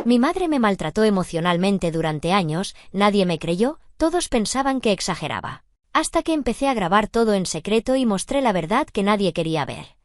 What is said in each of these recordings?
Mi madre me maltrató emocionalmente durante años, nadie me creyó, todos pensaban que exageraba. Hasta que empecé a grabar todo en secreto y mostré la verdad que nadie quería ver.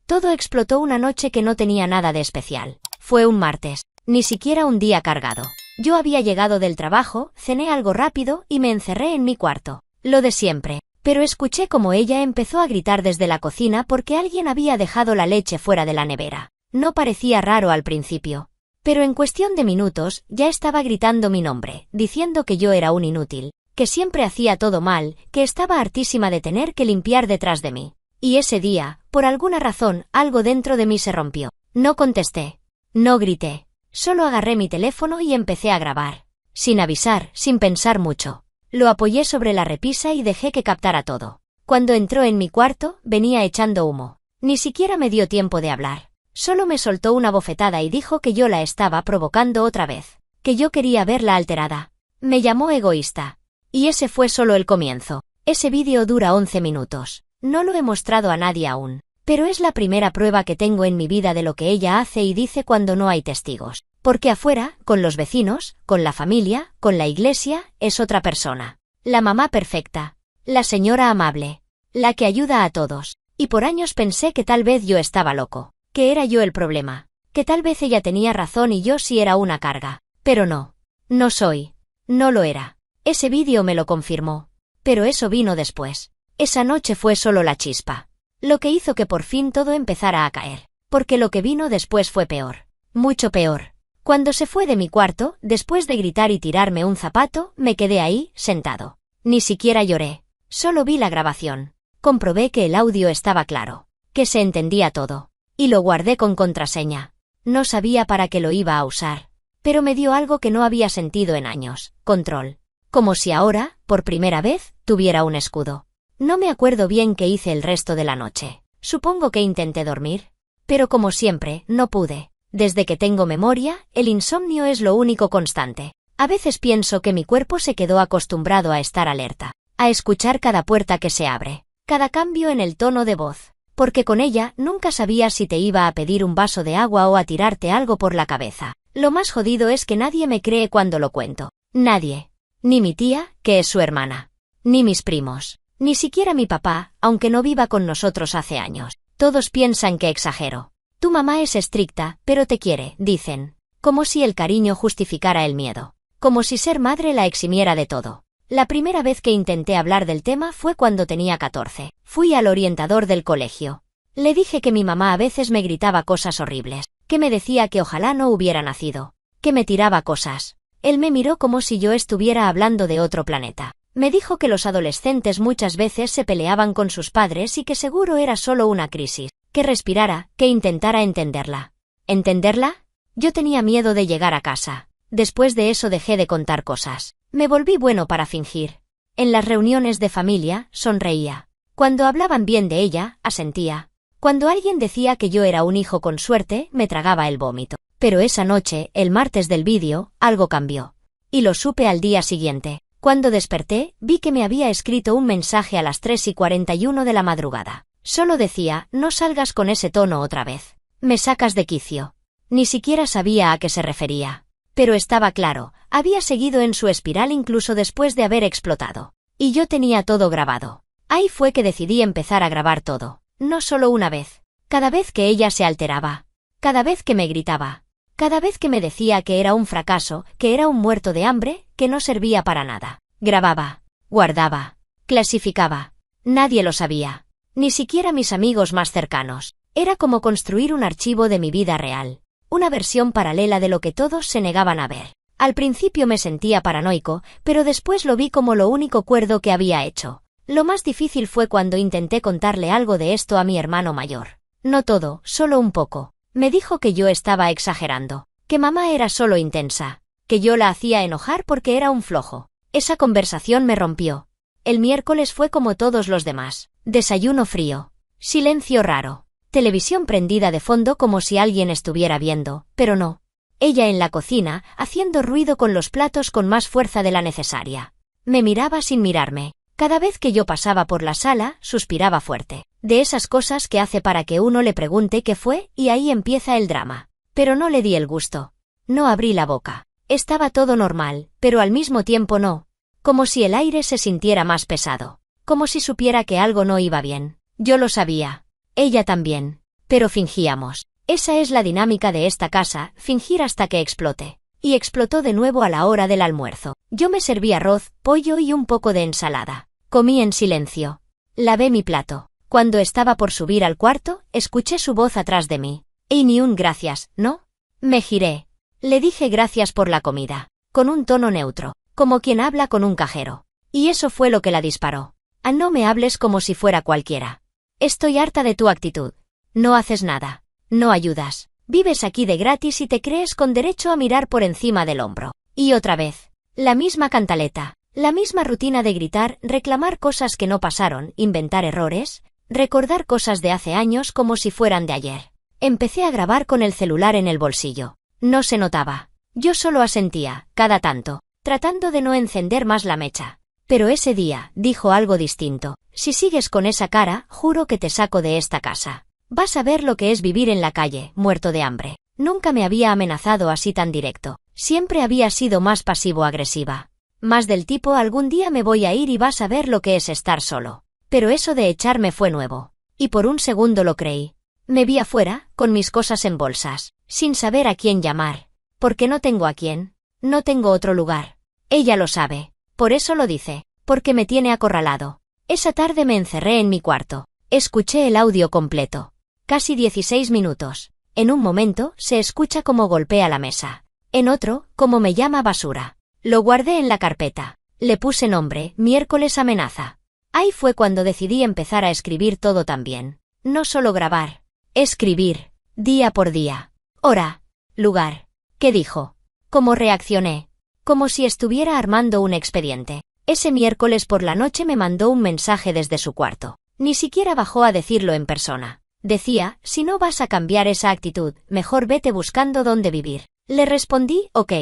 Todo explotó una noche que no tenía nada de especial. Fue un martes, ni siquiera un día cargado. Yo había llegado del trabajo, cené algo rápido y me encerré en mi cuarto. Lo de siempre. Pero escuché como ella empezó a gritar desde la cocina porque alguien había dejado la leche fuera de la nevera. No parecía raro al principio. Pero en cuestión de minutos, ya estaba gritando mi nombre, diciendo que yo era un inútil, que siempre hacía todo mal, que estaba hartísima de tener que limpiar detrás de mí. Y ese día, por alguna razón, algo dentro de mí se rompió. No contesté. No grité. Solo agarré mi teléfono y empecé a grabar. Sin avisar, sin pensar mucho. Lo apoyé sobre la repisa y dejé que captara todo. Cuando entró en mi cuarto, venía echando humo. Ni siquiera me dio tiempo de hablar. Solo me soltó una bofetada y dijo que yo la estaba provocando otra vez. Que yo quería verla alterada. Me llamó egoísta. Y ese fue solo el comienzo. Ese vídeo dura 11 minutos. No lo he mostrado a nadie aún. Pero es la primera prueba que tengo en mi vida de lo que ella hace y dice cuando no hay testigos. Porque afuera, con los vecinos, con la familia, con la iglesia, es otra persona. La mamá perfecta. La señora amable. La que ayuda a todos. Y por años pensé que tal vez yo estaba loco. Que era yo el problema. Que tal vez ella tenía razón y yo sí era una carga. Pero no. No soy. No lo era. Ese vídeo me lo confirmó. Pero eso vino después. Esa noche fue solo la chispa. Lo que hizo que por fin todo empezara a caer. Porque lo que vino después fue peor. Mucho peor. Cuando se fue de mi cuarto, después de gritar y tirarme un zapato, me quedé ahí, sentado. Ni siquiera lloré. Solo vi la grabación. Comprobé que el audio estaba claro. Que se entendía todo. Y lo guardé con contraseña. No sabía para qué lo iba a usar. Pero me dio algo que no había sentido en años. Control. Como si ahora, por primera vez, tuviera un escudo. No me acuerdo bien qué hice el resto de la noche. Supongo que intenté dormir. Pero como siempre, no pude. Desde que tengo memoria, el insomnio es lo único constante. A veces pienso que mi cuerpo se quedó acostumbrado a estar alerta. A escuchar cada puerta que se abre. Cada cambio en el tono de voz. Porque con ella nunca sabías si te iba a pedir un vaso de agua o a tirarte algo por la cabeza. Lo más jodido es que nadie me cree cuando lo cuento. Nadie. Ni mi tía, que es su hermana. Ni mis primos. Ni siquiera mi papá, aunque no viva con nosotros hace años. Todos piensan que exagero. Tu mamá es estricta, pero te quiere, dicen. Como si el cariño justificara el miedo. Como si ser madre la eximiera de todo. La primera vez que intenté hablar del tema fue cuando tenía 14. Fui al orientador del colegio. Le dije que mi mamá a veces me gritaba cosas horribles. Que me decía que ojalá no hubiera nacido. Que me tiraba cosas. Él me miró como si yo estuviera hablando de otro planeta. Me dijo que los adolescentes muchas veces se peleaban con sus padres y que seguro era solo una crisis. Que respirara, que intentara entenderla. ¿Entenderla? Yo tenía miedo de llegar a casa. Después de eso dejé de contar cosas. Me volví bueno para fingir. En las reuniones de familia, sonreía. Cuando hablaban bien de ella, asentía. Cuando alguien decía que yo era un hijo con suerte, me tragaba el vómito. Pero esa noche, el martes del vídeo, algo cambió. Y lo supe al día siguiente. Cuando desperté, vi que me había escrito un mensaje a las 3:41 de la madrugada. Solo decía, no salgas con ese tono otra vez. Me sacas de quicio. Ni siquiera sabía a qué se refería. Pero estaba claro, había seguido en su espiral incluso después de haber explotado. Y yo tenía todo grabado. Ahí fue que decidí empezar a grabar todo. No solo una vez. Cada vez que ella se alteraba. Cada vez que me gritaba. Cada vez que me decía que era un fracaso, que era un muerto de hambre, que no servía para nada. Grababa. Guardaba. Clasificaba. Nadie lo sabía. Ni siquiera mis amigos más cercanos. Era como construir un archivo de mi vida real. Una versión paralela de lo que todos se negaban a ver. Al principio me sentía paranoico, pero después lo vi como lo único cuerdo que había hecho. Lo más difícil fue cuando intenté contarle algo de esto a mi hermano mayor. No todo, solo un poco. Me dijo que yo estaba exagerando. Que mamá era solo intensa. Que yo la hacía enojar porque era un flojo. Esa conversación me rompió. El miércoles fue como todos los demás. Desayuno frío. Silencio raro. Televisión prendida de fondo como si alguien estuviera viendo, pero no. Ella en la cocina, haciendo ruido con los platos con más fuerza de la necesaria. Me miraba sin mirarme. Cada vez que yo pasaba por la sala, suspiraba fuerte. De esas cosas que hace para que uno le pregunte qué fue, y ahí empieza el drama. Pero no le di el gusto. No abrí la boca. Estaba todo normal, pero al mismo tiempo no. Como si el aire se sintiera más pesado. Como si supiera que algo no iba bien. Yo lo sabía. Ella también. Pero fingíamos. Esa es la dinámica de esta casa, fingir hasta que explote. Y explotó de nuevo a la hora del almuerzo. Yo me serví arroz, pollo y un poco de ensalada. Comí en silencio. Lavé mi plato. Cuando estaba por subir al cuarto, escuché su voz atrás de mí. Y ni un gracias, ¿no? Me giré. Le dije gracias por la comida. Con un tono neutro. Como quien habla con un cajero. Y eso fue lo que la disparó. No me hables como si fuera cualquiera. Estoy harta de tu actitud. No haces nada. No ayudas. Vives aquí de gratis y te crees con derecho a mirar por encima del hombro. Y otra vez. La misma cantaleta. La misma rutina de gritar, reclamar cosas que no pasaron, inventar errores, recordar cosas de hace años como si fueran de ayer. Empecé a grabar con el celular en el bolsillo. No se notaba. Yo solo asentía, cada tanto, tratando de no encender más la mecha. Pero ese día, dijo algo distinto. Si sigues con esa cara, juro que te saco de esta casa. Vas a ver lo que es vivir en la calle, muerto de hambre. Nunca me había amenazado así tan directo. Siempre había sido más pasivo-agresiva. Más del tipo algún día me voy a ir y vas a ver lo que es estar solo. Pero eso de echarme fue nuevo. Y por un segundo lo creí. Me vi afuera, con mis cosas en bolsas, sin saber a quién llamar. Porque no tengo a quién. No tengo otro lugar. Ella lo sabe. Por eso lo dice. Porque me tiene acorralado. Esa tarde me encerré en mi cuarto. Escuché el audio completo. Casi 16 minutos. En un momento, se escucha cómo golpea la mesa. En otro, cómo me llama basura. Lo guardé en la carpeta. Le puse nombre, miércoles amenaza. Ahí fue cuando decidí empezar a escribir todo también. No solo grabar. Escribir. Día por día. Hora. Lugar. ¿Qué dijo? ¿Cómo reaccioné? Como si estuviera armando un expediente. Ese miércoles por la noche me mandó un mensaje desde su cuarto. Ni siquiera bajó a decirlo en persona. Decía, si no vas a cambiar esa actitud, mejor vete buscando dónde vivir. Le respondí, ok.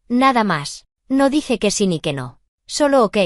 Nada más. No dije que sí ni que no. Solo ok.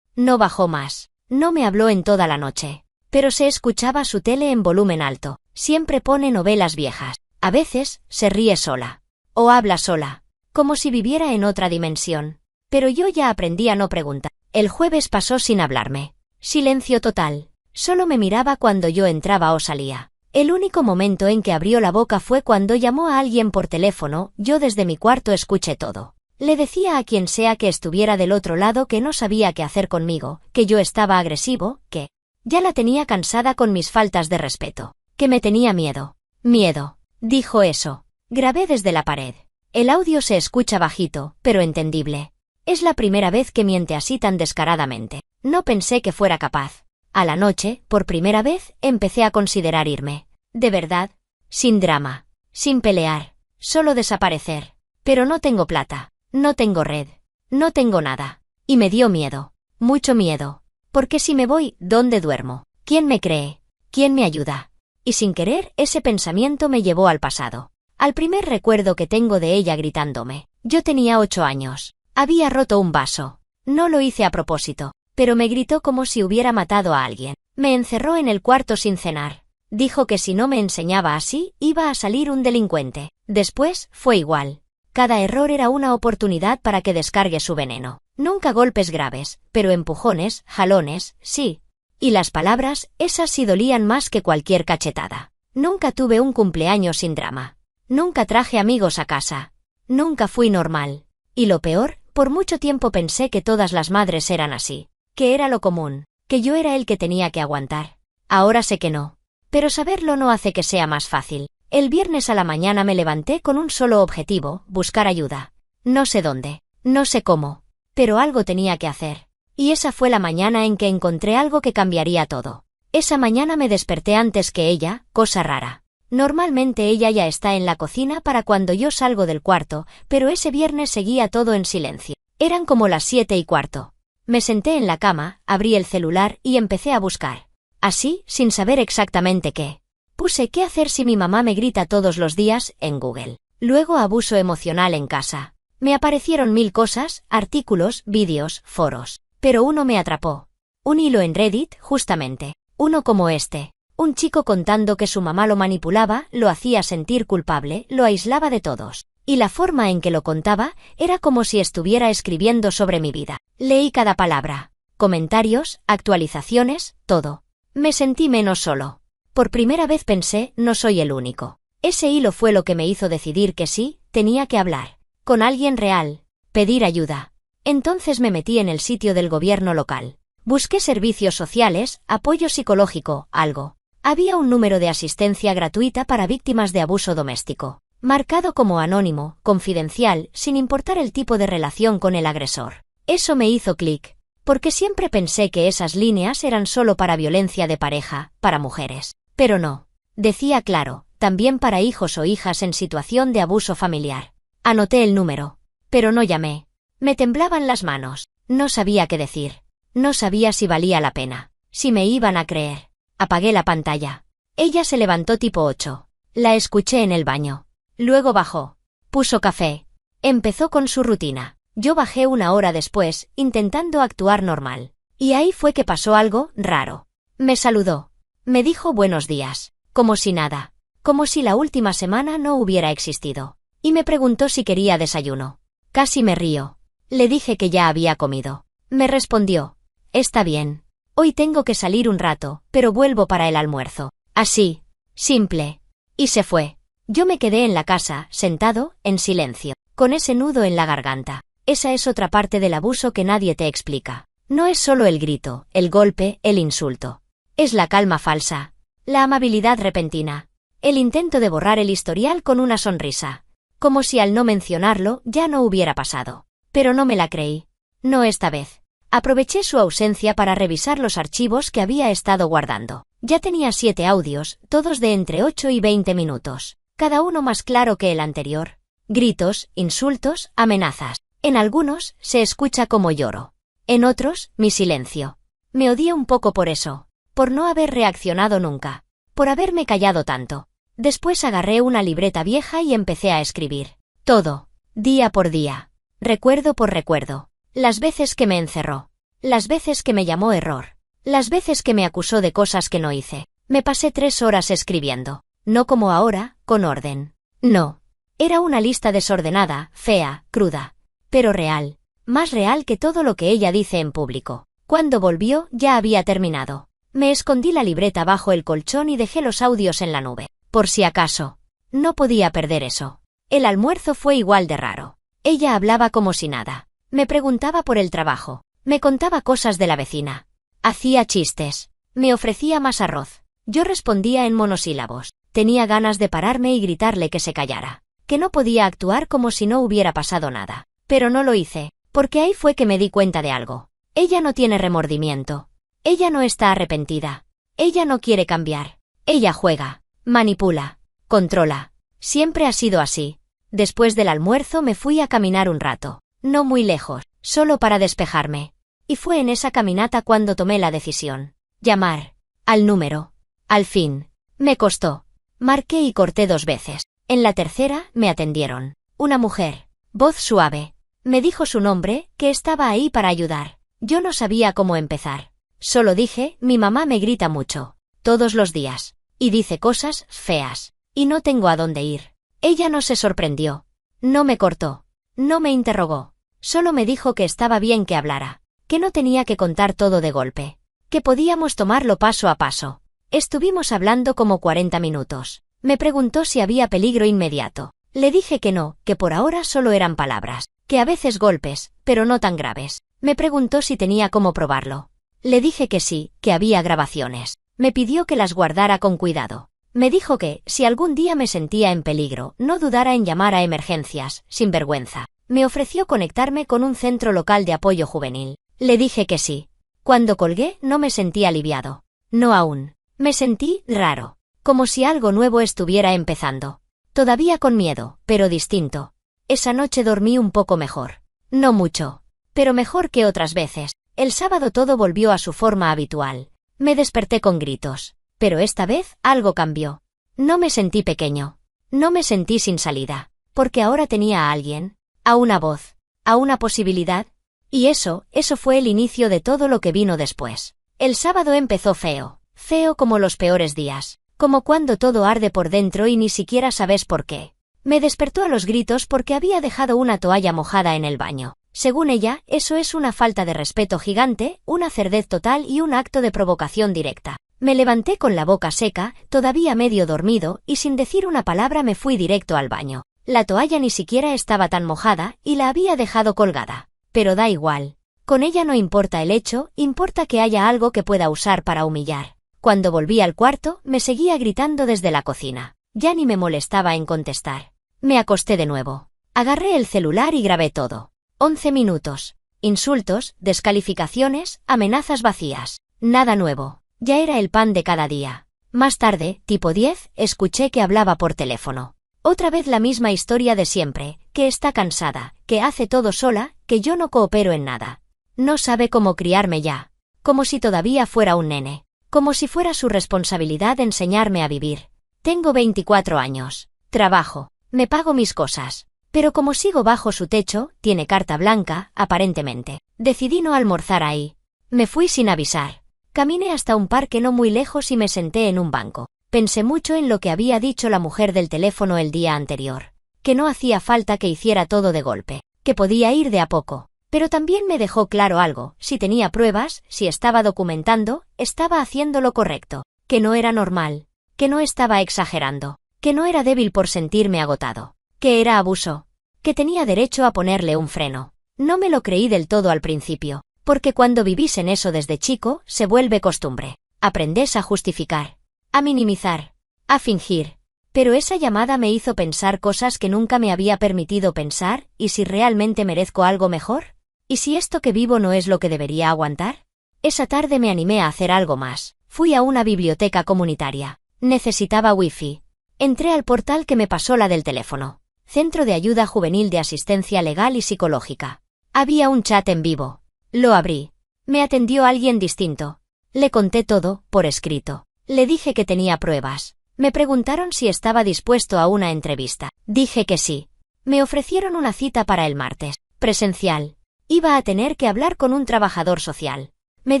No bajó más. No me habló en toda la noche. Pero se escuchaba su tele en volumen alto. Siempre pone novelas viejas. A veces, se ríe sola. O habla sola. Como si viviera en otra dimensión. Pero yo ya aprendí a no preguntar. El jueves pasó sin hablarme. Silencio total. Solo me miraba cuando yo entraba o salía. El único momento en que abrió la boca fue cuando llamó a alguien por teléfono. Yo desde mi cuarto escuché todo. Le decía a quien sea que estuviera del otro lado que no sabía qué hacer conmigo, que yo estaba agresivo, que ya la tenía cansada con mis faltas de respeto, que me tenía miedo. Miedo. Dijo eso. Grabé desde la pared. El audio se escucha bajito, pero entendible. Es la primera vez que miente así tan descaradamente. No pensé que fuera capaz. A la noche, por primera vez, empecé a considerar irme. De verdad. Sin drama. Sin pelear. Solo desaparecer. Pero no tengo plata. No tengo red. No tengo nada. Y me dio miedo. Mucho miedo. Porque si me voy, ¿dónde duermo? ¿Quién me cree? ¿Quién me ayuda? Y sin querer, ese pensamiento me llevó al pasado. Al primer recuerdo que tengo de ella gritándome. Yo tenía 8 años. Había roto un vaso. No lo hice a propósito. Pero me gritó como si hubiera matado a alguien. Me encerró en el cuarto sin cenar. Dijo que si no me enseñaba así, iba a salir un delincuente. Después, fue igual. Cada error era una oportunidad para que descargue su veneno. Nunca golpes graves, pero empujones, jalones, sí. Y las palabras, esas sí dolían más que cualquier cachetada. Nunca tuve un cumpleaños sin drama. Nunca traje amigos a casa. Nunca fui normal. Y lo peor, por mucho tiempo pensé que todas las madres eran así. Que era lo común. Que yo era el que tenía que aguantar. Ahora sé que no. Pero saberlo no hace que sea más fácil. El viernes a la mañana me levanté con un solo objetivo, buscar ayuda. No sé dónde, no sé cómo, pero algo tenía que hacer. Y esa fue la mañana en que encontré algo que cambiaría todo. Esa mañana me desperté antes que ella, cosa rara. Normalmente ella ya está en la cocina para cuando yo salgo del cuarto, pero ese viernes seguía todo en silencio. Eran como las 7:15. Me senté en la cama, abrí el celular y empecé a buscar. Así, sin saber exactamente qué. Puse qué hacer si mi mamá me grita todos los días, en Google. Luego abuso emocional en casa. Me aparecieron 1000 cosas, artículos, vídeos, foros. Pero uno me atrapó. Un hilo en Reddit, justamente. Uno como este. Un chico contando que su mamá lo manipulaba, lo hacía sentir culpable, lo aislaba de todos. Y la forma en que lo contaba era como si estuviera escribiendo sobre mi vida. Leí cada palabra. Comentarios, actualizaciones, todo. Me sentí menos solo. Por primera vez pensé, no soy el único. Ese hilo fue lo que me hizo decidir que sí, tenía que hablar. Con alguien real. Pedir ayuda. Entonces me metí en el sitio del gobierno local. Busqué servicios sociales, apoyo psicológico, algo. Había un número de asistencia gratuita para víctimas de abuso doméstico. Marcado como anónimo, confidencial, sin importar el tipo de relación con el agresor. Eso me hizo clic. Porque siempre pensé que esas líneas eran solo para violencia de pareja, para mujeres. Pero no. Decía claro, también para hijos o hijas en situación de abuso familiar. Anoté el número. Pero no llamé. Me temblaban las manos. No sabía qué decir. No sabía si valía la pena. Si me iban a creer. Apagué la pantalla. Ella se levantó tipo 8. La escuché en el baño. Luego bajó. Puso café. Empezó con su rutina. Yo bajé una hora después, intentando actuar normal. Y ahí fue que pasó algo raro. Me saludó. Me dijo buenos días. Como si nada. Como si la última semana no hubiera existido. Y me preguntó si quería desayuno. Casi me río. Le dije que ya había comido. Me respondió. Está bien. Hoy tengo que salir un rato, pero vuelvo para el almuerzo. Así. Simple. Y se fue. Yo me quedé en la casa, sentado, en silencio, con ese nudo en la garganta. Esa es otra parte del abuso que nadie te explica. No es solo el grito, el golpe, el insulto. Es la calma falsa. La amabilidad repentina. El intento de borrar el historial con una sonrisa. Como si al no mencionarlo ya no hubiera pasado. Pero no me la creí. No esta vez. Aproveché su ausencia para revisar los archivos que había estado guardando. Ya tenía 7 audios, todos de entre 8 y 20 minutos. Cada uno más claro que el anterior. Gritos, insultos, amenazas. En algunos, se escucha como lloro. En otros, mi silencio. Me odié un poco por eso. Por no haber reaccionado nunca. Por haberme callado tanto. Después agarré una libreta vieja y empecé a escribir. Todo. Día por día. Recuerdo por recuerdo. Las veces que me encerró. Las veces que me llamó error. Las veces que me acusó de cosas que no hice. Me pasé 3 horas escribiendo. No como ahora, con orden. No. Era una lista desordenada, fea, cruda. Pero real. Más real que todo lo que ella dice en público. Cuando volvió, ya había terminado. Me escondí la libreta bajo el colchón y dejé los audios en la nube. Por si acaso. No podía perder eso. El almuerzo fue igual de raro. Ella hablaba como si nada. Me preguntaba por el trabajo. Me contaba cosas de la vecina. Hacía chistes. Me ofrecía más arroz. Yo respondía en monosílabos. Tenía ganas de pararme y gritarle que se callara. Que no podía actuar como si no hubiera pasado nada. Pero no lo hice, porque ahí fue que me di cuenta de algo. Ella no tiene remordimiento. Ella no está arrepentida. Ella no quiere cambiar. Ella juega, manipula, controla. Siempre ha sido así. Después del almuerzo me fui a caminar un rato. No muy lejos, solo para despejarme. Y fue en esa caminata cuando tomé la decisión. Llamar. Al número. Al fin. Me costó. Marqué y corté 2 veces. En la tercera, me atendieron. Una mujer. Voz suave. Me dijo su nombre, que estaba ahí para ayudar. Yo no sabía cómo empezar. Solo dije, mi mamá me grita mucho. Todos los días. Y dice cosas feas. Y no tengo a dónde ir. Ella no se sorprendió. No me cortó. No me interrogó. Solo me dijo que estaba bien que hablara. Que no tenía que contar todo de golpe. Que podíamos tomarlo paso a paso. Estuvimos hablando como 40 minutos. Me preguntó si había peligro inmediato. Le dije que no, que por ahora solo eran palabras. Que a veces golpes, pero no tan graves. Me preguntó si tenía cómo probarlo. Le dije que sí, que había grabaciones. Me pidió que las guardara con cuidado. Me dijo que, si algún día me sentía en peligro, no dudara en llamar a emergencias, sin vergüenza. Me ofreció conectarme con un centro local de apoyo juvenil. Le dije que sí. Cuando colgué, no me sentí aliviado. No aún. Me sentí raro. Como si algo nuevo estuviera empezando. Todavía con miedo, pero distinto. Esa noche dormí un poco mejor. No mucho. Pero mejor que otras veces. El sábado todo volvió a su forma habitual. Me desperté con gritos. Pero esta vez, algo cambió. No me sentí pequeño. No me sentí sin salida. Porque ahora tenía a alguien. A una voz. A una posibilidad. Y eso fue el inicio de todo lo que vino después. El sábado empezó feo. Feo como los peores días. Como cuando todo arde por dentro y ni siquiera sabes por qué. Me despertó a los gritos porque había dejado una toalla mojada en el baño. Según ella, eso es una falta de respeto gigante, una cerdez total y un acto de provocación directa. Me levanté con la boca seca, todavía medio dormido, y sin decir una palabra me fui directo al baño. La toalla ni siquiera estaba tan mojada, y la había dejado colgada. Pero da igual. Con ella no importa el hecho, importa que haya algo que pueda usar para humillar. Cuando volví al cuarto, me seguía gritando desde la cocina. Ya ni me molestaba en contestar. Me acosté de nuevo. Agarré el celular y grabé todo. 11 minutos. Insultos, descalificaciones, amenazas vacías. Nada nuevo. Ya era el pan de cada día. Más tarde, tipo 10, escuché que hablaba por teléfono. Otra vez la misma historia de siempre, que está cansada, que hace todo sola, que yo no coopero en nada. No sabe cómo criarme ya. Como si todavía fuera un nene. Como si fuera su responsabilidad enseñarme a vivir. Tengo 24 años. Trabajo. Me pago mis cosas. Pero como sigo bajo su techo, tiene carta blanca, aparentemente. Decidí no almorzar ahí. Me fui sin avisar. Caminé hasta un parque no muy lejos y me senté en un banco. Pensé mucho en lo que había dicho la mujer del teléfono el día anterior. Que no hacía falta que hiciera todo de golpe. Que podía ir de a poco. Pero también me dejó claro algo. Si tenía pruebas, si estaba documentando, estaba haciendo lo correcto. Que no era normal. Que no estaba exagerando. Que no era débil por sentirme agotado. Que era abuso. Que tenía derecho a ponerle un freno. No me lo creí del todo al principio. Porque cuando vivís en eso desde chico, se vuelve costumbre. Aprendés a justificar. A minimizar. A fingir. Pero esa llamada me hizo pensar cosas que nunca me había permitido pensar, ¿y si realmente merezco algo mejor? ¿Y si esto que vivo no es lo que debería aguantar? Esa tarde me animé a hacer algo más. Fui a una biblioteca comunitaria. Necesitaba wifi. Entré al portal que me pasó la del teléfono. Centro de Ayuda Juvenil de Asistencia Legal y Psicológica. Había un chat en vivo. Lo abrí. Me atendió alguien distinto. Le conté todo, por escrito. Le dije que tenía pruebas. Me preguntaron si estaba dispuesto a una entrevista. Dije que sí. Me ofrecieron una cita para el martes. Presencial. Iba a tener que hablar con un trabajador social. Me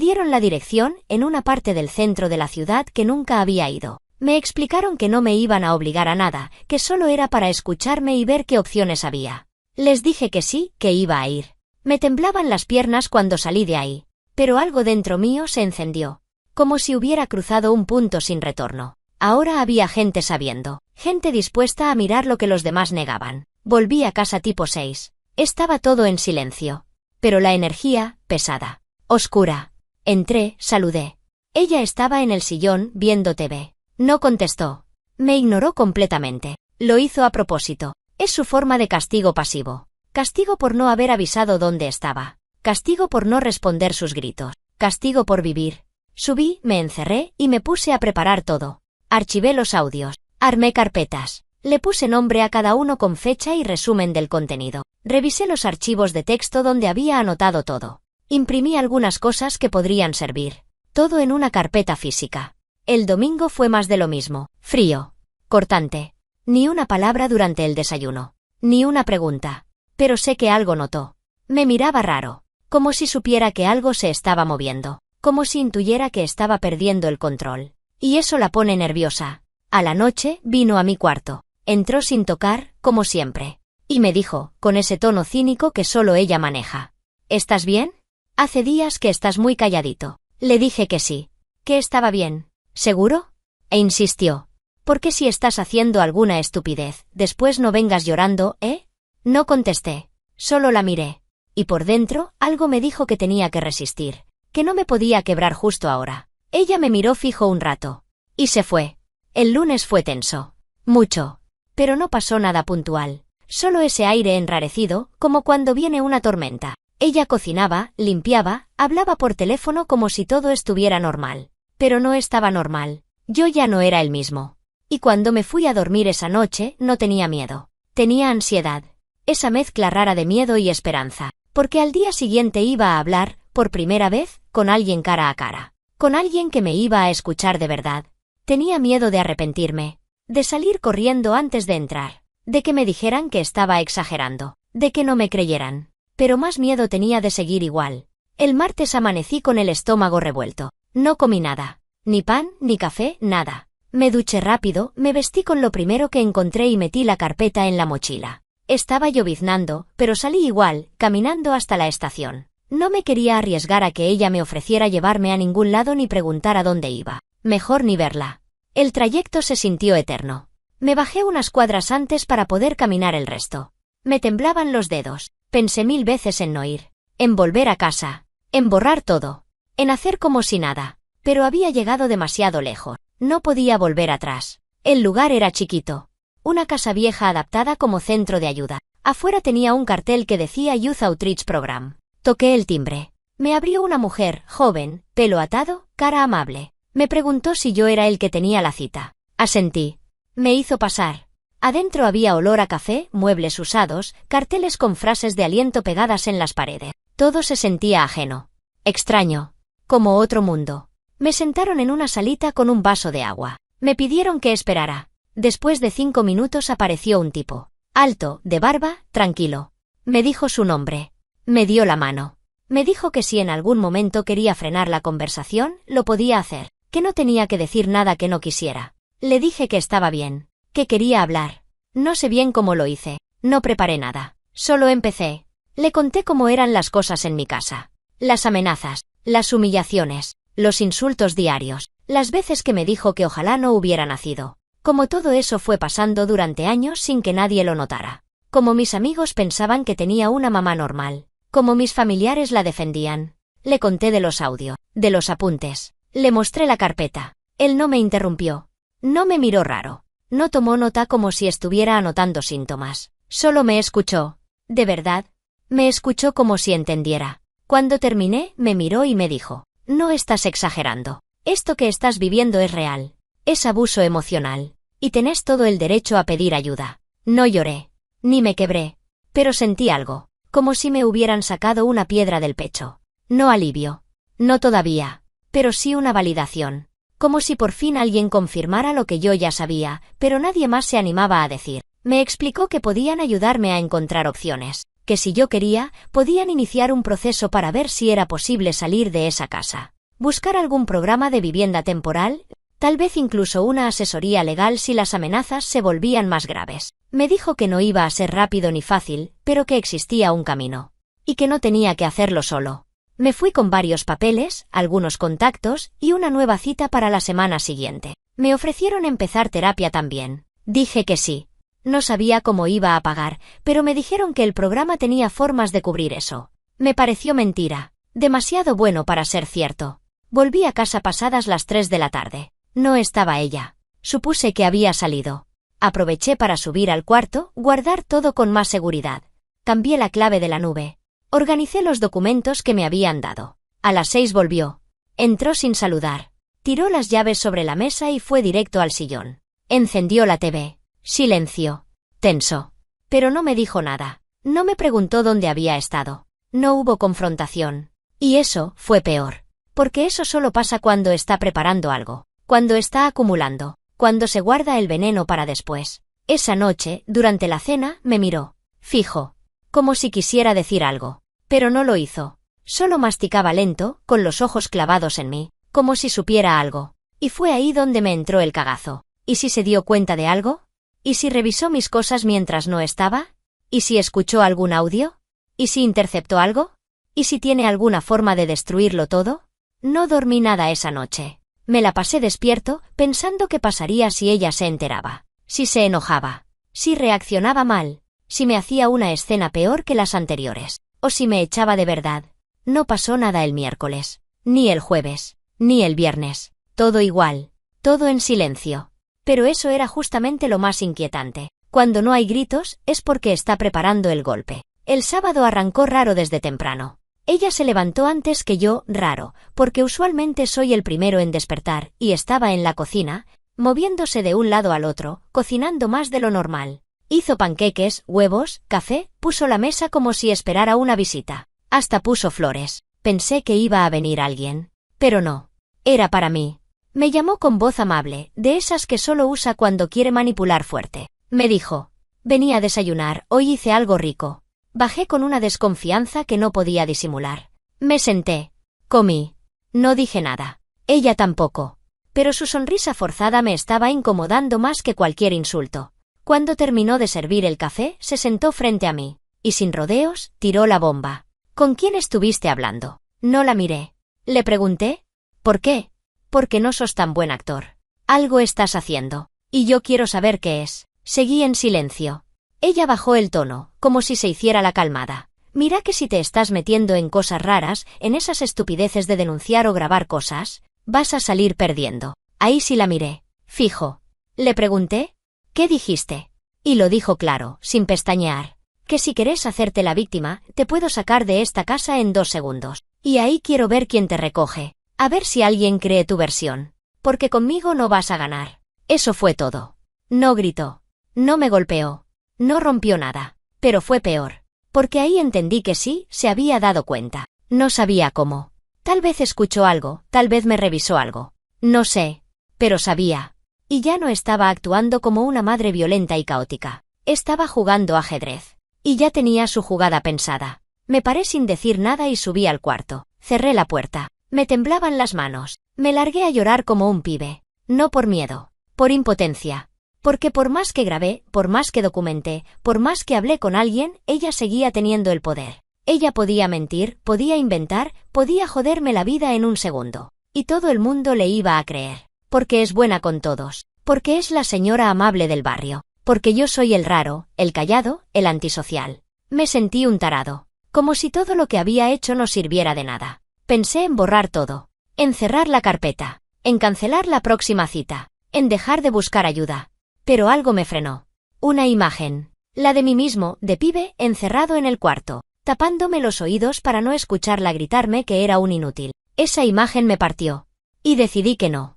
dieron la dirección, en una parte del centro de la ciudad que nunca había ido. Me explicaron que no me iban a obligar a nada, que solo era para escucharme y ver qué opciones había. Les dije que sí, que iba a ir. Me temblaban las piernas cuando salí de ahí. Pero algo dentro mío se encendió. Como si hubiera cruzado un punto sin retorno. Ahora había gente sabiendo. Gente dispuesta a mirar lo que los demás negaban. Volví a casa tipo 6. Estaba todo en silencio. Pero la energía, pesada. Oscura. Entré, saludé. Ella estaba en el sillón, viendo TV. No contestó. Me ignoró completamente. Lo hizo a propósito. Es su forma de castigo pasivo. Castigo por no haber avisado dónde estaba. Castigo por no responder sus gritos. Castigo por vivir. Subí, me encerré y me puse a preparar todo. Archivé los audios. Armé carpetas. Le puse nombre a cada uno con fecha y resumen del contenido. Revisé los archivos de texto donde había anotado todo. Imprimí algunas cosas que podrían servir. Todo en una carpeta física. El domingo fue más de lo mismo. Frío. Cortante. Ni una palabra durante el desayuno. Ni una pregunta. Pero sé que algo notó. Me miraba raro. Como si supiera que algo se estaba moviendo. Como si intuyera que estaba perdiendo el control. Y eso la pone nerviosa. A la noche, vino a mi cuarto. Entró sin tocar, como siempre. Y me dijo, con ese tono cínico que solo ella maneja. ¿Estás bien? Hace días que estás muy calladito. Le dije que sí. Que estaba bien. ¿Seguro? E insistió. ¿Por qué si estás haciendo alguna estupidez, después no vengas llorando, eh? No contesté. Solo la miré. Y por dentro, algo me dijo que tenía que resistir. Que no me podía quebrar justo ahora. Ella me miró fijo un rato. Y se fue. El lunes fue tenso. Mucho. Pero no pasó nada puntual. Solo ese aire enrarecido, como cuando viene una tormenta. Ella cocinaba, limpiaba, hablaba por teléfono como si todo estuviera normal. Pero no estaba normal. Yo ya no era el mismo. Y cuando me fui a dormir esa noche, no tenía miedo. Tenía ansiedad. Esa mezcla rara de miedo y esperanza. Porque al día siguiente iba a hablar, por primera vez, con alguien cara a cara. Con alguien que me iba a escuchar de verdad. Tenía miedo de arrepentirme. De salir corriendo antes de entrar. De que me dijeran que estaba exagerando. De que no me creyeran. Pero más miedo tenía de seguir igual. El martes amanecí con el estómago revuelto. No comí nada. Ni pan, ni café, nada. Me duché rápido, me vestí con lo primero que encontré y metí la carpeta en la mochila. Estaba lloviznando, pero salí igual, caminando hasta la estación. No me quería arriesgar a que ella me ofreciera llevarme a ningún lado ni preguntar a dónde iba. Mejor ni verla. El trayecto se sintió eterno. Me bajé unas cuadras antes para poder caminar el resto. Me temblaban los dedos. Pensé 1000 veces en no ir. En volver a casa. En borrar todo. En hacer como si nada. Pero había llegado demasiado lejos. No podía volver atrás. El lugar era chiquito. Una casa vieja adaptada como centro de ayuda. Afuera tenía un cartel que decía Youth Outreach Program. Toqué el timbre. Me abrió una mujer, joven, pelo atado, cara amable. Me preguntó si yo era el que tenía la cita. Asentí. Me hizo pasar. Adentro había olor a café, muebles usados, carteles con frases de aliento pegadas en las paredes. Todo se sentía ajeno. Extraño. Como otro mundo. Me sentaron en una salita con un vaso de agua. Me pidieron que esperara. Después de 5 minutos apareció un tipo. Alto, de barba, tranquilo. Me dijo su nombre. Me dio la mano. Me dijo que si en algún momento quería frenar la conversación, lo podía hacer. Que no tenía que decir nada que no quisiera. Le dije que estaba bien. Que quería hablar. No sé bien cómo lo hice. No preparé nada. Solo empecé. Le conté cómo eran las cosas en mi casa. Las amenazas, las humillaciones, los insultos diarios, las veces que me dijo que ojalá no hubiera nacido. Como todo eso fue pasando durante años sin que nadie lo notara. Como mis amigos pensaban que tenía una mamá normal. Como mis familiares la defendían. Le conté de los audios, de los apuntes. Le mostré la carpeta. Él no me interrumpió. No me miró raro. No tomó nota como si estuviera anotando síntomas. Solo me escuchó. ¿De verdad? Me escuchó como si entendiera. Cuando terminé, me miró y me dijo: no estás exagerando. Esto que estás viviendo es real. Es abuso emocional. Y tenés todo el derecho a pedir ayuda. No lloré. Ni me quebré. Pero sentí algo. Como si me hubieran sacado una piedra del pecho. No alivio. No todavía. Pero sí una validación. Como si por fin alguien confirmara lo que yo ya sabía, pero nadie más se animaba a decir. Me explicó que podían ayudarme a encontrar opciones. Que si yo quería, podían iniciar un proceso para ver si era posible salir de esa casa. Buscar algún programa de vivienda temporal, tal vez incluso una asesoría legal si las amenazas se volvían más graves. Me dijo que no iba a ser rápido ni fácil, pero que existía un camino. Y que no tenía que hacerlo solo. Me fui con varios papeles, algunos contactos y una nueva cita para la semana siguiente. Me ofrecieron empezar terapia también. Dije que sí. No sabía cómo iba a pagar, pero me dijeron que el programa tenía formas de cubrir eso. Me pareció mentira. Demasiado bueno para ser cierto. Volví a casa pasadas las 3 de la tarde. No estaba ella. Supuse que había salido. Aproveché para subir al cuarto, guardar todo con más seguridad. Cambié la clave de la nube. Organicé los documentos que me habían dado. A las 6 volvió. Entró sin saludar. Tiró las llaves sobre la mesa y fue directo al sillón. Encendió la TV. Silencio. Tenso. Pero no me dijo nada. No me preguntó dónde había estado. No hubo confrontación. Y eso fue peor. Porque eso solo pasa cuando está preparando algo. Cuando está acumulando. Cuando se guarda el veneno para después. Esa noche, durante la cena, me miró. Fijo. Como si quisiera decir algo. Pero no lo hizo. Solo masticaba lento, con los ojos clavados en mí. Como si supiera algo. Y fue ahí donde me entró el cagazo. ¿Y si se dio cuenta de algo? ¿Y si revisó mis cosas mientras no estaba? ¿Y si escuchó algún audio? ¿Y si interceptó algo? ¿Y si tiene alguna forma de destruirlo todo? No dormí nada esa noche. Me la pasé despierto, pensando qué pasaría si ella se enteraba. Si se enojaba. Si reaccionaba mal. Si me hacía una escena peor que las anteriores. O si me echaba de verdad. No pasó nada el miércoles. Ni el jueves. Ni el viernes. Todo igual. Todo en silencio. Pero eso era justamente lo más inquietante. Cuando no hay gritos, es porque está preparando el golpe. El sábado arrancó raro desde temprano. Ella se levantó antes que yo, raro, porque usualmente soy el primero en despertar, y estaba en la cocina, moviéndose de un lado al otro, cocinando más de lo normal. Hizo panqueques, huevos, café, puso la mesa como si esperara una visita. Hasta puso flores. Pensé que iba a venir alguien. Pero no. Era para mí. Me llamó con voz amable, de esas que solo usa cuando quiere manipular fuerte. Me dijo: «Vení a desayunar, hoy hice algo rico». Bajé con una desconfianza que no podía disimular. Me senté. Comí. No dije nada. Ella tampoco. pero su sonrisa forzada me estaba incomodando más que cualquier insulto. Cuando terminó de servir el café, se sentó frente a mí, y sin rodeos, tiró la bomba. ¿Con quién estuviste hablando? No la miré. Le pregunté. ¿Por qué? Porque no sos tan buen actor. Algo estás haciendo. Y yo quiero saber qué es. Seguí en silencio. Ella bajó el tono, como si se hiciera la calmada. Mira que si te estás metiendo en cosas raras, en esas estupideces de denunciar o grabar cosas, vas a salir perdiendo. Ahí sí la miré. Fijo. Le pregunté. ¿Qué dijiste? Y lo dijo claro, sin pestañear. Que si querés hacerte la víctima, te puedo sacar de esta casa en 2 segundos. Y ahí quiero ver quién te recoge. A ver si alguien cree tu versión. Porque conmigo no vas a ganar. Eso fue todo. No gritó. No me golpeó. No rompió nada. Pero fue peor. Porque ahí entendí que sí, se había dado cuenta. No sabía cómo. Tal vez escuchó algo, tal vez me revisó algo. No sé. Pero sabía. Y ya no estaba actuando como una madre violenta y caótica. Estaba jugando ajedrez. Y ya tenía su jugada pensada. Me paré sin decir nada y subí al cuarto. Cerré la puerta. Me temblaban las manos. Me largué a llorar como un pibe. No por miedo. Por impotencia. Porque por más que grabé, por más que documenté, por más que hablé con alguien, ella seguía teniendo el poder. Ella podía mentir, podía inventar, podía joderme la vida en un segundo. Y todo el mundo le iba a creer. Porque es buena con todos. Porque es la señora amable del barrio. Porque yo soy el raro, el callado, el antisocial. Me sentí un tarado. Como si todo lo que había hecho no sirviera de nada. Pensé en borrar todo. En cerrar la carpeta. En cancelar la próxima cita. En dejar de buscar ayuda. Pero algo me frenó. Una imagen. La de mí mismo, de pibe, encerrado en el cuarto, tapándome los oídos para no escucharla gritarme que era un inútil. Esa imagen me partió. Y decidí que no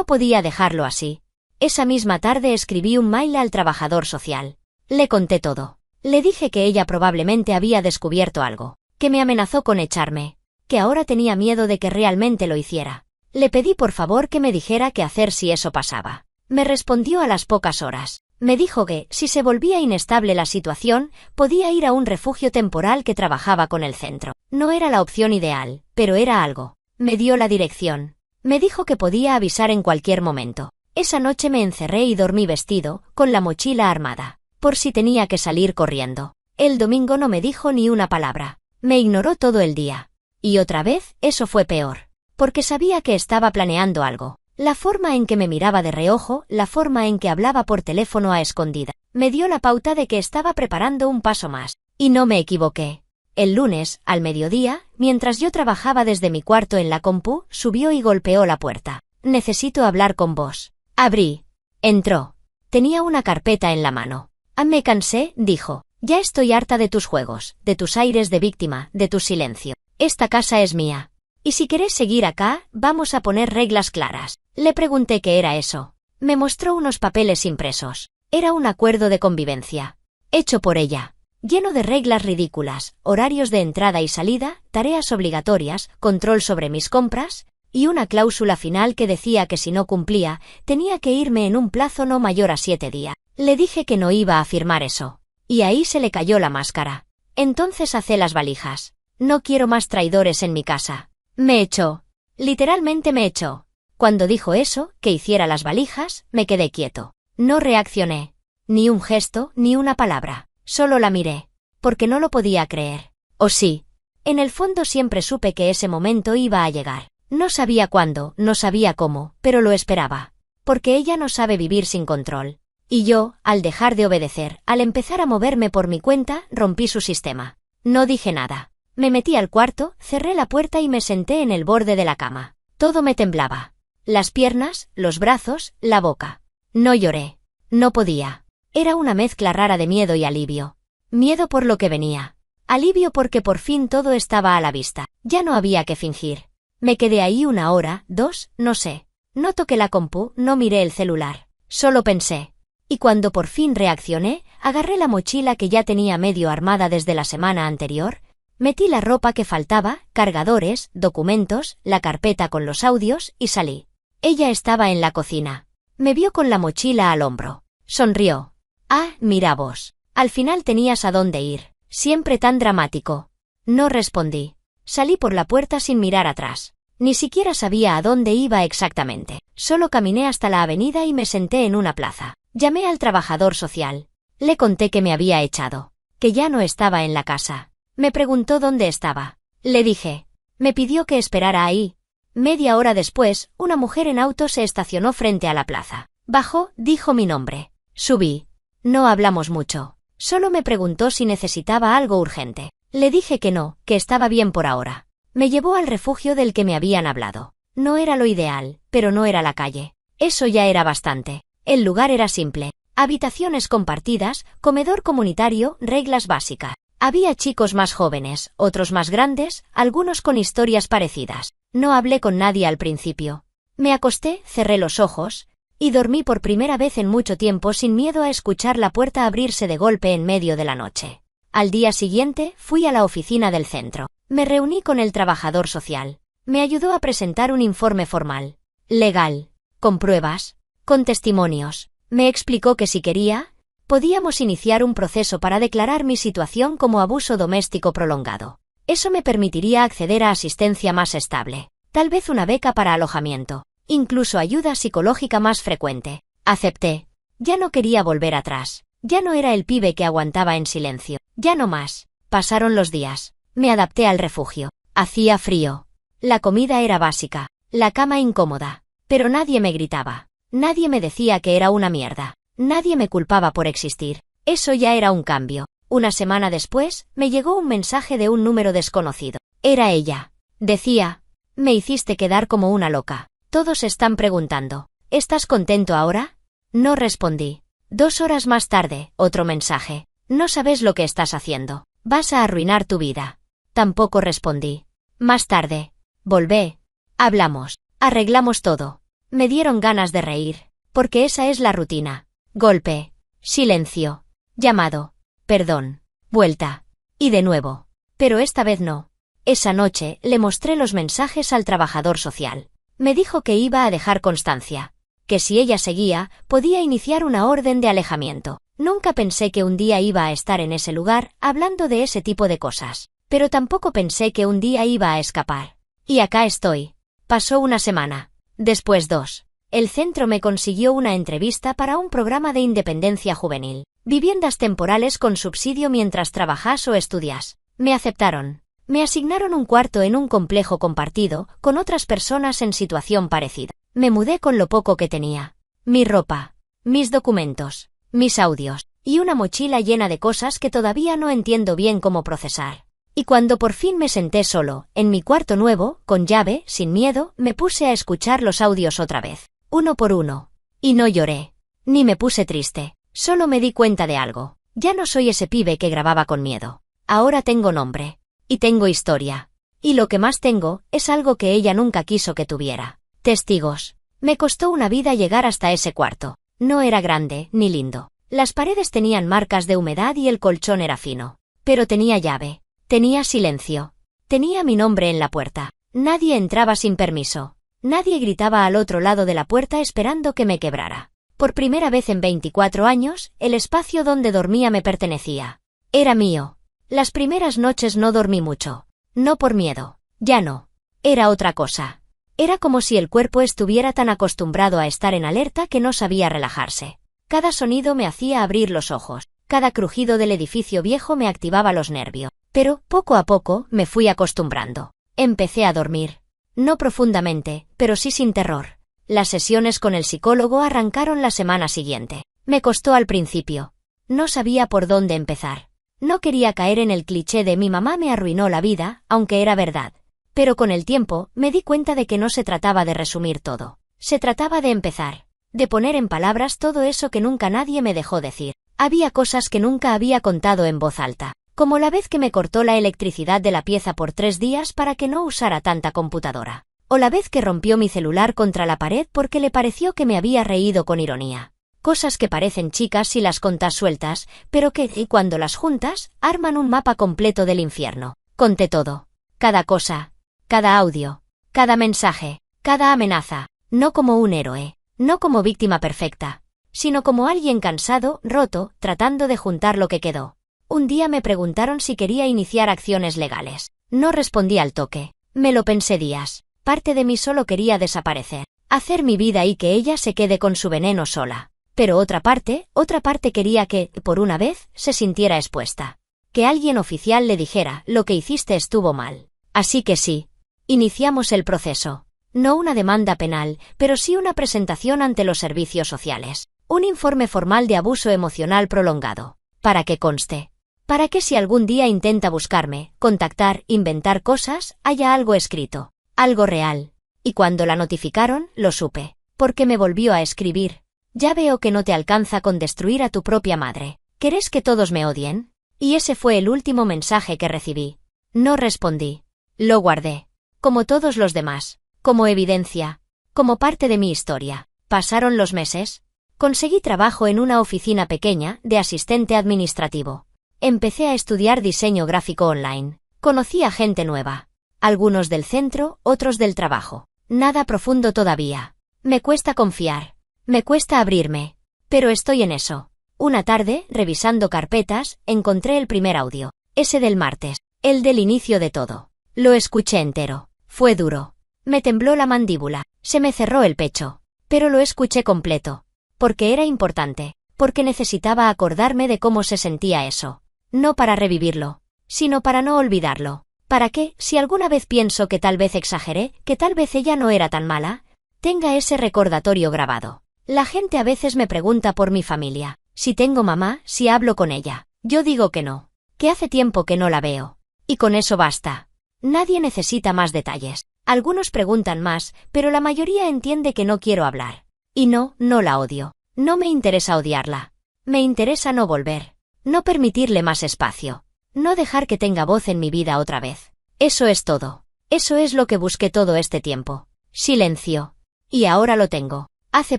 podía dejarlo así. Esa misma tarde escribí un mail al trabajador social. Le conté todo. Le dije que ella probablemente había descubierto algo, que me amenazó con echarme, que ahora tenía miedo de que realmente lo hiciera. Le pedí por favor que me dijera qué hacer si eso pasaba. Me respondió a las pocas horas. Me dijo que, si se volvía inestable la situación, podía ir a un refugio temporal que trabajaba con el centro. No era la opción ideal, pero era algo. Me dio la dirección. Me dijo que podía avisar en cualquier momento. Esa noche me encerré y dormí vestido, con la mochila armada, por si tenía que salir corriendo. El domingo no me dijo ni una palabra. Me ignoró todo el día. Y otra vez, eso fue peor. Porque sabía que estaba planeando algo. La forma en que me miraba de reojo, la forma en que hablaba por teléfono a escondida, me dio la pauta de que estaba preparando un paso más. Y no me equivoqué. El lunes, al mediodía, mientras yo trabajaba desde mi cuarto en la compu, subió y golpeó la puerta. Necesito hablar con vos. Abrí. Entró. Tenía una carpeta en la mano. Me cansé, dijo. Ya estoy harta de tus juegos, de tus aires de víctima, de tu silencio. Esta casa es mía. Y si querés seguir acá, vamos a poner reglas claras. Le pregunté qué era eso. Me mostró unos papeles impresos. Era un acuerdo de convivencia. Hecho por ella. Lleno de reglas ridículas, horarios de entrada y salida, tareas obligatorias, control sobre mis compras, y una cláusula final que decía que si no cumplía, tenía que irme en un plazo no mayor a 7 días. Le dije que no iba a firmar eso. Y ahí se le cayó la máscara. Entonces hacé las valijas. No quiero más traidores en mi casa. Me echó. Literalmente me echó. Cuando dijo eso, que hiciera las valijas, me quedé quieto. No reaccioné. Ni un gesto, ni una palabra. Solo la miré. Porque no lo podía creer. ¿O sí? En el fondo siempre supe que ese momento iba a llegar. No sabía cuándo, no sabía cómo, pero lo esperaba. Porque ella no sabe vivir sin control. Y yo, al dejar de obedecer, al empezar a moverme por mi cuenta, rompí su sistema. No dije nada. Me metí al cuarto, cerré la puerta y me senté en el borde de la cama. Todo me temblaba. Las piernas, los brazos, la boca. No lloré. No podía. Era una mezcla rara de miedo y alivio. Miedo por lo que venía. Alivio porque por fin todo estaba a la vista. Ya no había que fingir. Me quedé ahí 1 hora, 2, no sé. No toqué la compu, no miré el celular. Solo pensé. Y cuando por fin reaccioné, agarré la mochila que ya tenía medio armada desde la semana anterior, metí la ropa que faltaba, cargadores, documentos, la carpeta con los audios y salí. Ella estaba en la cocina. Me vio con la mochila al hombro. Sonrió. Ah, mira vos. Al final tenías a dónde ir. Siempre tan dramático. No respondí. Salí por la puerta sin mirar atrás. Ni siquiera sabía a dónde iba exactamente. Solo caminé hasta la avenida y me senté en una plaza. Llamé al trabajador social. Le conté que me había echado, que ya no estaba en la casa. Me preguntó dónde estaba. Le dije. Me pidió que esperara ahí. Media hora después, una mujer en auto se estacionó frente a la plaza. Bajó, dijo mi nombre. Subí. No hablamos mucho. Solo me preguntó si necesitaba algo urgente. Le dije que no, que estaba bien por ahora. Me llevó al refugio del que me habían hablado. No era lo ideal, pero no era la calle. Eso ya era bastante. El lugar era simple. Habitaciones compartidas, comedor comunitario, reglas básicas. Había chicos más jóvenes, otros más grandes, algunos con historias parecidas. No hablé con nadie al principio. Me acosté, cerré los ojos, y dormí por primera vez en mucho tiempo sin miedo a escuchar la puerta abrirse de golpe en medio de la noche. Al día siguiente, fui a la oficina del centro. Me reuní con el trabajador social. Me ayudó a presentar un informe formal, legal, con pruebas, con testimonios. Me explicó que si quería, podíamos iniciar un proceso para declarar mi situación como abuso doméstico prolongado. Eso me permitiría acceder a asistencia más estable, tal vez una beca para alojamiento, incluso ayuda psicológica más frecuente. Acepté. Ya no quería volver atrás. Ya no era el pibe que aguantaba en silencio. Ya no más. Pasaron los días. Me adapté al refugio. Hacía frío. La comida era básica. La cama incómoda. Pero nadie me gritaba. Nadie me decía que era una mierda. Nadie me culpaba por existir. Eso ya era un cambio. Una semana después, me llegó un mensaje de un número desconocido. Era ella. Decía, me hiciste quedar como una loca. Todos están preguntando, ¿estás contento ahora? No respondí. 2 horas más tarde, otro mensaje. No sabes lo que estás haciendo. Vas a arruinar tu vida. Tampoco respondí. Más tarde. Volvé. Hablamos. Arreglamos todo. Me dieron ganas de reír. Porque esa es la rutina. Golpe. Silencio. Llamado. Perdón. Vuelta. Y de nuevo. Pero esta vez no. Esa noche le mostré los mensajes al trabajador social. Me dijo que iba a dejar constancia. Que si ella seguía, podía iniciar una orden de alejamiento. Nunca pensé que un día iba a estar en ese lugar, hablando de ese tipo de cosas. Pero tampoco pensé que un día iba a escapar. Y acá estoy. Pasó una semana. Después 2. El centro me consiguió una entrevista para un programa de independencia juvenil. Viviendas temporales con subsidio mientras trabajas o estudias. Me aceptaron. Me asignaron un cuarto en un complejo compartido, con otras personas en situación parecida. Me mudé con lo poco que tenía. Mi ropa, mis documentos, mis audios, y una mochila llena de cosas que todavía no entiendo bien cómo procesar. Y cuando por fin me senté solo, en mi cuarto nuevo, con llave, sin miedo, me puse a escuchar los audios otra vez, uno por uno. Y no lloré. Ni me puse triste. Solo me di cuenta de algo. Ya no soy ese pibe que grababa con miedo. Ahora tengo nombre. Y tengo historia. Y lo que más tengo, es algo que ella nunca quiso que tuviera. Testigos. Me costó una vida llegar hasta ese cuarto. No era grande, ni lindo. Las paredes tenían marcas de humedad y el colchón era fino. Pero tenía llave. Tenía silencio. Tenía mi nombre en la puerta. Nadie entraba sin permiso. Nadie gritaba al otro lado de la puerta esperando que me quebrara. Por primera vez en 24 años, el espacio donde dormía me pertenecía. Era mío. Las primeras noches no dormí mucho. No por miedo. Ya no. Era otra cosa. Era como si el cuerpo estuviera tan acostumbrado a estar en alerta que no sabía relajarse. Cada sonido me hacía abrir los ojos. Cada crujido del edificio viejo me activaba los nervios. Pero, poco a poco, me fui acostumbrando. Empecé a dormir. No profundamente, pero sí sin terror. Las sesiones con el psicólogo arrancaron la semana siguiente. Me costó al principio. No sabía por dónde empezar. No quería caer en el cliché de mi mamá me arruinó la vida, aunque era verdad. Pero con el tiempo, me di cuenta de que no se trataba de resumir todo. Se trataba de empezar. De poner en palabras todo eso que nunca nadie me dejó decir. Había cosas que nunca había contado en voz alta. Como la vez que me cortó la electricidad de la pieza por 3 días para que no usara tanta computadora. O la vez que rompió mi celular contra la pared porque le pareció que me había reído con ironía. Cosas que parecen chicas si las contas sueltas, pero que, y cuando las juntas, arman un mapa completo del infierno. Conté todo. Cada cosa. Cada audio. Cada mensaje. Cada amenaza. No como un héroe. No como víctima perfecta. Sino como alguien cansado, roto, tratando de juntar lo que quedó. Un día me preguntaron si quería iniciar acciones legales. No respondí al toque. Me lo pensé días. Parte de mí solo quería desaparecer, hacer mi vida y que ella se quede con su veneno sola. Pero otra parte quería que, por una vez, se sintiera expuesta. Que alguien oficial le dijera, lo que hiciste estuvo mal. Así que sí. Iniciamos el proceso. No una demanda penal, pero sí una presentación ante los servicios sociales. Un informe formal de abuso emocional prolongado. Para que conste. Para que si algún día intenta buscarme, contactar, inventar cosas, haya algo escrito. Algo real. Y cuando la notificaron, lo supe. Porque me volvió a escribir. Ya veo que no te alcanza con destruir a tu propia madre. ¿Querés que todos me odien? Y ese fue el último mensaje que recibí. No respondí. Lo guardé. Como todos los demás. Como evidencia. Como parte de mi historia. Pasaron los meses. Conseguí trabajo en una oficina pequeña, de asistente administrativo. Empecé a estudiar diseño gráfico online. Conocí a gente nueva. Algunos del centro, otros del trabajo. Nada profundo todavía. Me cuesta confiar. Me cuesta abrirme. Pero estoy en eso. Una tarde, revisando carpetas, encontré el primer audio. Ese del martes. El del inicio de todo. Lo escuché entero. Fue duro. Me tembló la mandíbula. Se me cerró el pecho. Pero lo escuché completo. Porque era importante. Porque necesitaba acordarme de cómo se sentía eso. No para revivirlo. Sino para no olvidarlo. Para que, si alguna vez pienso que tal vez exageré, que tal vez ella no era tan mala, tenga ese recordatorio grabado. La gente a veces me pregunta por mi familia. Si tengo mamá, si hablo con ella. Yo digo que no. Que hace tiempo que no la veo. Y con eso basta. Nadie necesita más detalles. Algunos preguntan más, pero la mayoría entiende que no quiero hablar. Y no la odio. No me interesa odiarla. Me interesa no volver. No permitirle más espacio. No dejar que tenga voz en mi vida otra vez. Eso es todo. Eso es lo que busqué todo este tiempo. Silencio. Y ahora lo tengo. Hace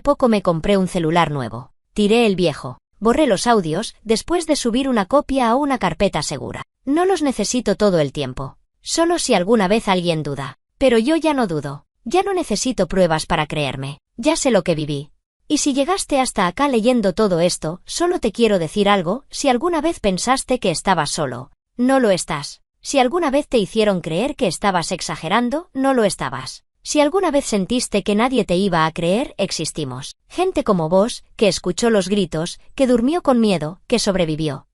poco me compré un celular nuevo. Tiré el viejo. Borré los audios, después de subir una copia a una carpeta segura. No los necesito todo el tiempo. Solo si alguna vez alguien duda. Pero yo ya no dudo. Ya no necesito pruebas para creerme. Ya sé lo que viví. Y si llegaste hasta acá leyendo todo esto, solo te quiero decir algo, si alguna vez pensaste que estabas solo, no lo estás. Si alguna vez te hicieron creer que estabas exagerando, no lo estabas. Si alguna vez sentiste que nadie te iba a creer, existimos. Gente como vos, que escuchó los gritos, que durmió con miedo, que sobrevivió.